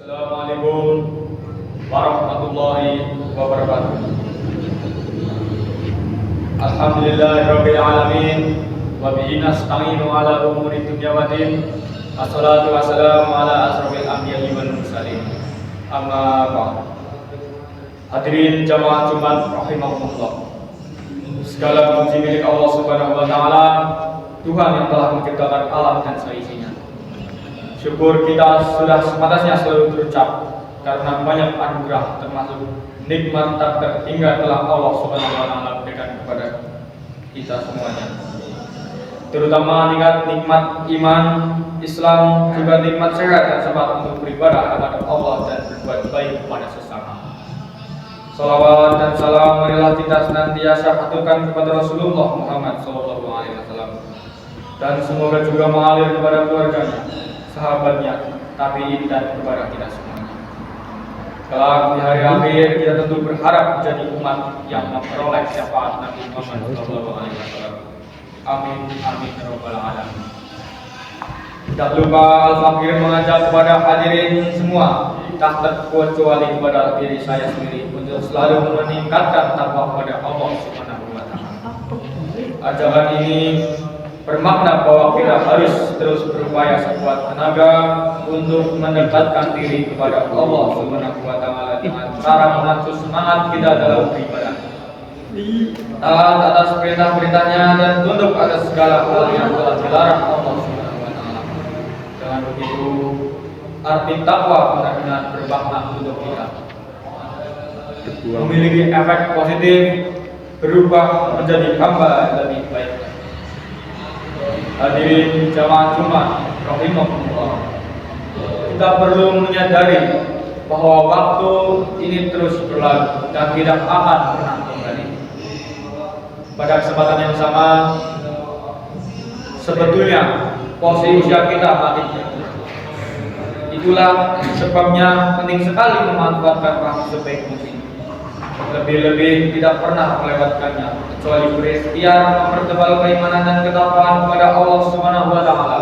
Assalamualaikum warahmatullahi wabarakatuh. Alhamdulillahirabbil alamin wa bihi nasta'inu ala umuri dunya waddin. Assalatu wassalamu ala asrofil anbiya'i wal mursalin. Amma ba'd. Hadirin jamaah Jumat rahimakumullah. Segala puji milik Allah Subhanahu wa taala, Tuhan yang telah menciptakan alam dan seisinya. Syukur kita sudah sepantasnya selalu terucap karena banyak anugerah termasuk nikmat tak terhingga telah Allah Subhanahu wa taala berikan kepada kita semuanya. Terutama nikmat iman, Islam, juga nikmat sehat dan sempat untuk beribadah kepada Allah dan berbuat baik kepada sesama. Salawat dan salam marilah kita senantiasa haturkan kepada Rasulullah Muhammad SAW, dan semoga juga mengalir kepada keluarganya, sahabatnya, tabi'in dan kepada kita semuanya. Kelak di hari akhir kita tentu berharap menjadi umat yang memperoleh syafaat Nabi Muhammad SAW. Amin amin ya rabbal alamin. Tidak lupa Al-Fakir mengajak kepada hadirin semua, tak terkecuali kepada diri saya sendiri, untuk selalu meningkatkan takwa kepada Allah Subhanahu wa taala. Ajakan ini bermakna bahwa kita harus terus berupaya sekuat tenaga untuk mendekatkan diri kepada Allah Subhanahu wa taala dengan cara mengatur semangat kita dalam beribadah, taat atas perintah-perintahnya dan tunduk atas segala hal yang telah dilarang Allah Subhanahu wa taala. Dengan begitu, arti takwa benar-benar bermakna untuk kita, memiliki efek positif, berubah menjadi hamba lebih baik. Hadirin jamaah Jumat rahimahumullah, kita perlu menyadari bahwa waktu ini terus berlalu dan tidak akan pernah kembali. Pada kesempatan yang sama, sebetulnya posisi usia kita makin berkurang. Itulah sebabnya penting sekali memanfaatkan waktu sebaik mungkin. Lebih-lebih tidak pernah melewatkannya, kecuali berikhtiar mempertebal keimanan dan ketakwaan kepada Allah Subhanahu wa taala.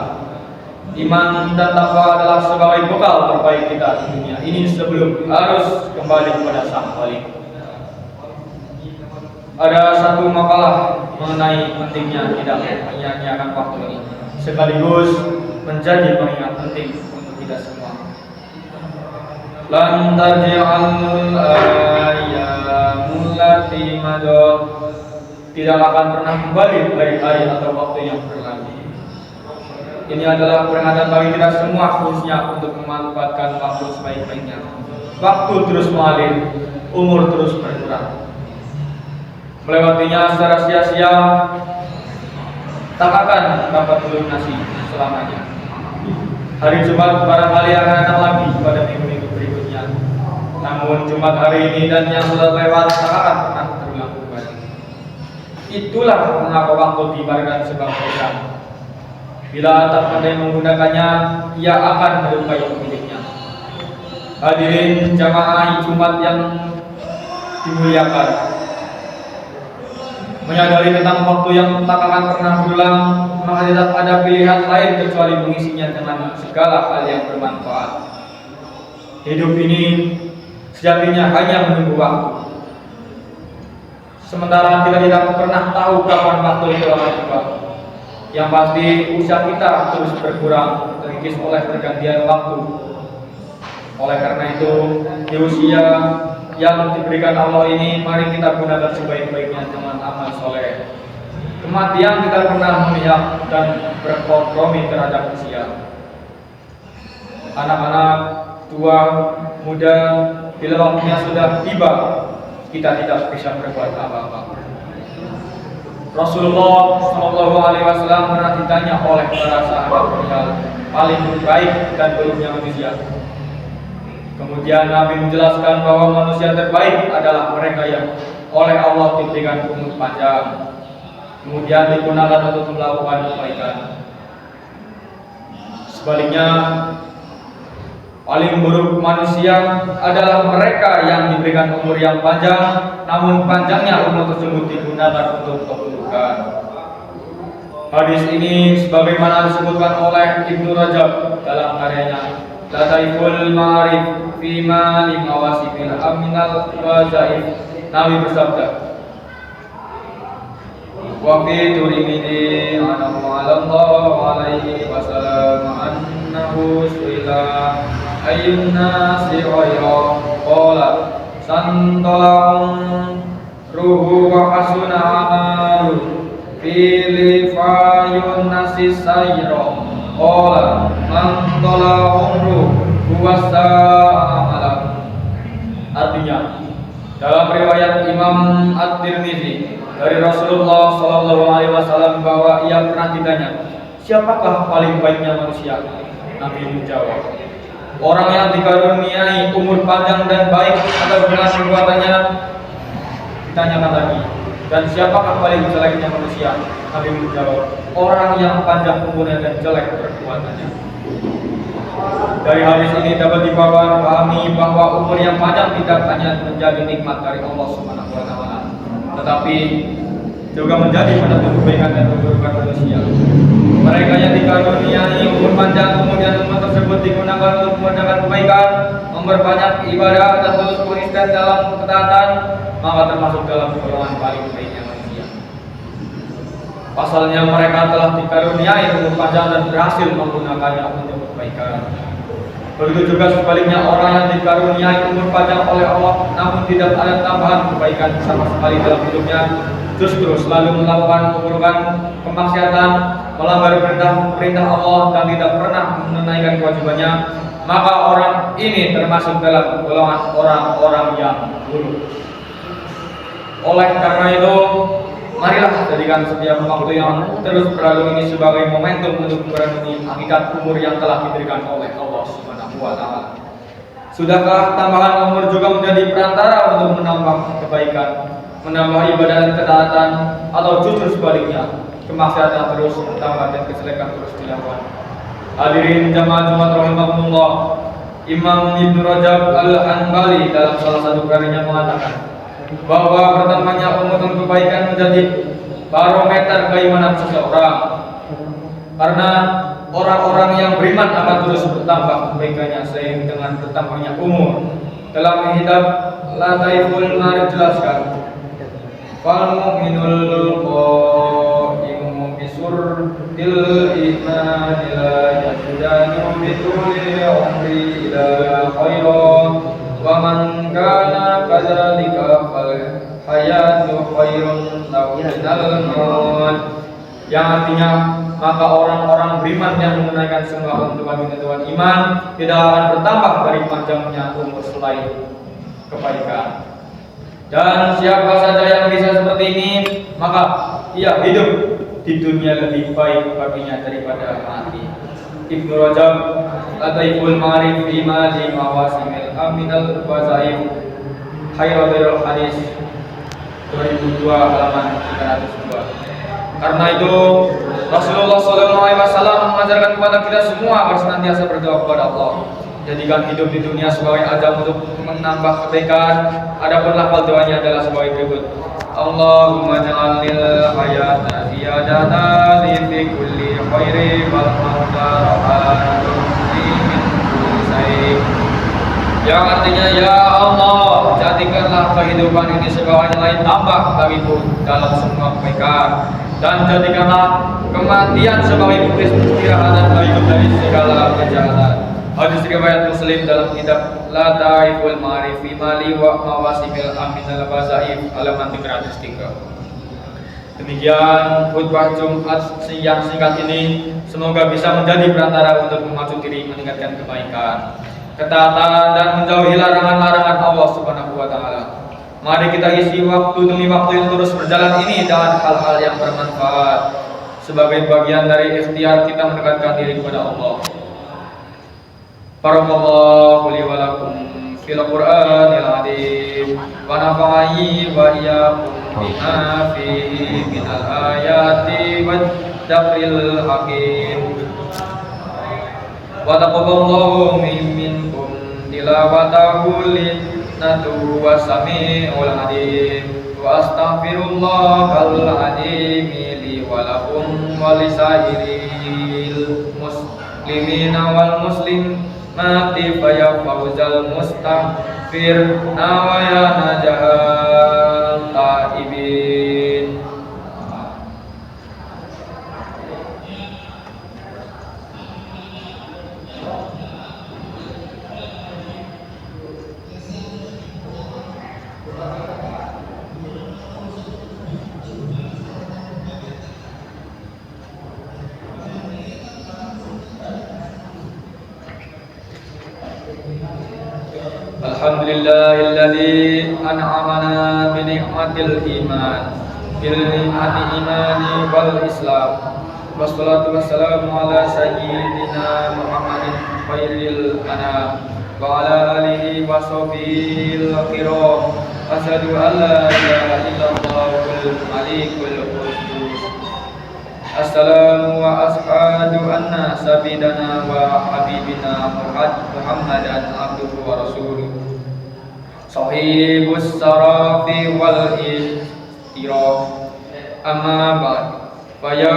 Iman dan takwa adalah sebagai bekal terbaik kita di dunia ini sebelum harus kembali kepada Sang Khalik. Ada satu makalah mengenai pentingnya tidak menyia-nyiakan waktu ini, sekaligus menjadi pengingat penting untuk kita semua. Lan tarji'al ayyamul lati madad, tidak akan pernah kembali hari-hari atau waktu yang berlalu. Ini adalah peringatan bagi kita semua, khususnya untuk memanfaatkan waktu sebaik-baiknya. Waktu terus mengalir, umur terus berkurang. Melewatinya secara sia-sia tak akan dapat melunasi selamanya. Hari Jumat barangkali akan datang lagi pada minggu-minggu berikutnya. Namun Jumat hari ini dan yang sudah lewat tak akan pernah terulang kembali. Itulah mengapa waktu diibaratkan sebagai pedang. Bila tak pandai menggunakannya, ia akan melukai pemiliknya. Hadirin jamaah Jumat yang dimuliakan, menyadari tentang waktu yang tak akan pernah berulang, maka tidak ada pilihan lain kecuali mengisinya dengan segala hal yang bermanfaat. Hidup ini sejatinya hanya menunggu waktu. Sementara kita tidak pernah tahu kapan waktu itu akan tiba. Yang pasti usia kita terus berkurang, terkikis oleh pergantian waktu. Oleh karena itu, di usia yang diberikan Allah ini, mari kita gunakan sebaik-baiknya dengan amal soleh. Kematian tidak pernah memihak dan berkompromi terhadap usia. Anak-anak, tua, muda, bila waktunya sudah tiba, kita tidak bisa berbuat apa-apa. Rasulullah SAW pernah ditanya oleh para sahabat perihal paling baik dan buruknya manusia. Kemudian Nabi menjelaskan bahwa manusia terbaik adalah mereka yang oleh Allah diberikan umur panjang, kemudian digunakan untuk melakukan kebaikan. Sebaliknya, paling buruk manusia adalah mereka yang diberikan umur yang panjang, namun panjangnya umur tersebut digunakan untuk keburukan. Hadis ini sebagaimana disebutkan oleh Ibnu Rajab dalam karyanya Lataiful ma'arif fima limawasimil aminal wazaif. Nabi bersabda, wa fi Tirmidzi anhu sallallahu alaihi wasallam annahu su'ila ayyun nasi khairu qala santalam ruhu wa hasuna amalu fi fayun nasi sayra qala man tala umru huwa sa'amalam. Artinya, dalam riwayat Imam At-Tirmidzi dari Rasulullah Shallallahu Alaihi Wasallam bahwa ia pernah ditanya, siapakah paling baiknya manusia? Nabi menjawab, orang yang dikaruniai umur panjang dan baik atas dengan perbuatannya. Ditanyakan lagi, dan siapakah paling jeleknya manusia? Nabi menjawab, orang yang panjang umurnya dan jelek perbuatannya. Dari hadis ini dapat dipahami bahwa umur yang panjang tidak hanya menjadi nikmat dari Allah Subhanahu wa taala, tetapi juga menjadi penentu kebaikan dan keburukan manusia. Mereka yang dikaruniai umur panjang kemudian umur tersebut digunakan untuk mengerjakan kebaikan, memperbanyak ibadah dan terus konsisten dalam ketaatan, maka termasuk dalam golongan paling baiknya manusia. Pasalnya mereka telah dikaruniai umur panjang dan berhasil menggunakannya untuk kebaikan. Begitu juga sebaliknya, orang yang dikaruniai umur panjang oleh Allah namun tidak ada tambahan kebaikan sama sekali dalam hidupnya, justru selalu melakukan keburukan, kemaksiatan, melanggar perintah Allah dan tidak pernah menunaikan kewajibannya, maka orang ini termasuk dalam golongan orang-orang yang buruk. Oleh karena itu, marilah jadikan setiap waktu yang terus berlalu ini sebagai momentum untuk merenungi hakikat umur yang telah diberikan oleh Allah Subhanahu wa taala. Sudahkah tambahan umur juga menjadi perantara untuk menambah kebaikan, menambah ibadah dan ketaatan, atau justru sebaliknya, kemaksiatan terus bertambah dan kejelekan terus dilakukan? Hadirin jamaah Jumat rahimahumullah, Imam Ibnu Rajab Al-Hanbali dalam salah satu karyanya mengatakan bahwa bertambahnya umur dan kebaikan menjadi barometer keimanan seseorang, karena orang-orang yang beriman akan terus bertambah kebaikannya seiring dengan bertambahnya umur. Dalam kitab Lataiful Ma'arif jelaskan, fal mu'minul qa'imu bisurdil iman la yasdanu bituli umri ila khairan wa man kana kadzalika fal hayatu khairun lahu minal maut. Yang artinya, maka orang-orang beriman yang menunaikan semua ketentuan iman tidak akan bertambah dari panjangnya umur selain kebaikan. Dan siapa saja yang bisa seperti ini, maka ia hidup di dunia lebih baik baginya daripada mati. Ibnu Rajab Lataiful Ma'arif Bima di Mawasimil Aminal Wazaif Khairatul Hadis 2002 halaman 302. Karena itu Rasulullah SAW mengajarkan kepada kita semua agar senantiasa berdoa kepada Allah. Jadikan hidup di dunia sebagai ajang untuk menambah kebaikan. Adapun lafal doanya adalah sebagai berikut: Allahumma ja'alil hayata ziyadatan fi kulli khairi wal mauta rahatan min kulli sayyi. Yang artinya, ya Allah, jadikanlah kehidupan ini sebagai nilai tambah bagiku dalam semua kebaikan, dan jadikanlah kematian sebagai bukti istirahatan bagiku dari segala kejahatan. Hadis riwayat Muslim dalam kitab Lataiful Ma'arif fi Mali wa Mawasimil Aminal Wazaif halaman 303. Demikian khutbah Jumat yang singkat ini, semoga bisa menjadi perantara untuk memacu diri meningkatkan kebaikan, ketaatan, dan menjauhi larangan-larangan Allah Subhanahu wa taala. Mari kita isi waktu demi waktu yang terus berjalan ini dengan hal-hal yang bermanfaat sebagai bagian dari ikhtiar kita mendekatkan diri kepada Allah. Barakallahu li wa lakum fil Qur'anil azim wa nafa'ani wa iyyakum bima fihi minal ayati wad dzikril hakim. Wa taqabbalallahu minkum tilawatahu linnatu wasami'ul alim wa astaghfirullahal azim li wa lakum wa lisairil muslimina wal muslimat mati faya fauzal mustaghfir nawaya najahal taibin. Alhamdulillahilladzi an'amana bi ni'matil iman bil ni'mati imani wal islam. Wassalatu wassalamu ala sayyidina Muhammadin khairil anam wa ala alihi wa sahbihi kiram. Asyhadu an la ilaha illallah wal malikul qudus. Assalamu wa ashadu anna sabidana wa habibina Muhammadan abduhu wa rasuluh sahibus sarafi wal istiraf. Amma ba'd, faya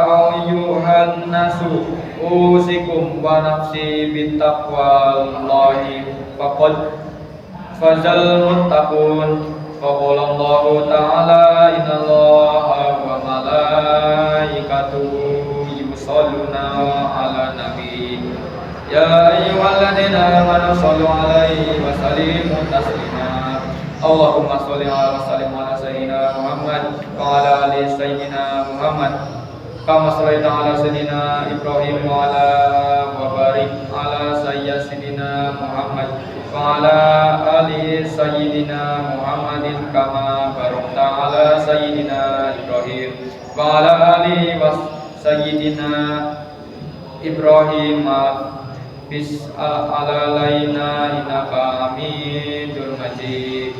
ayyuhan nasu usikum wa nafsi bittaqwallahi faqad fazal muttaqun. Qala Allahu ta'ala innallaha wa malaikatahu yusholluna 'alan nabi ya ayyuhalladzina amanu shollu 'alaihi wa sallimu taslima. Allahumma sholli wa sallim ala sayyidina Muhammad wa ala ali sayyidina Muhammad kama shallaita ala sayyidina Ibrahim wa ala wa barik ala sayyidina Muhammad wa ala ali sayyidina Muhammadin kama barakta ala sayyidina Ibrahim wa ala ali sayyidina Ibrahim bis alalaina innaka hamidul majid.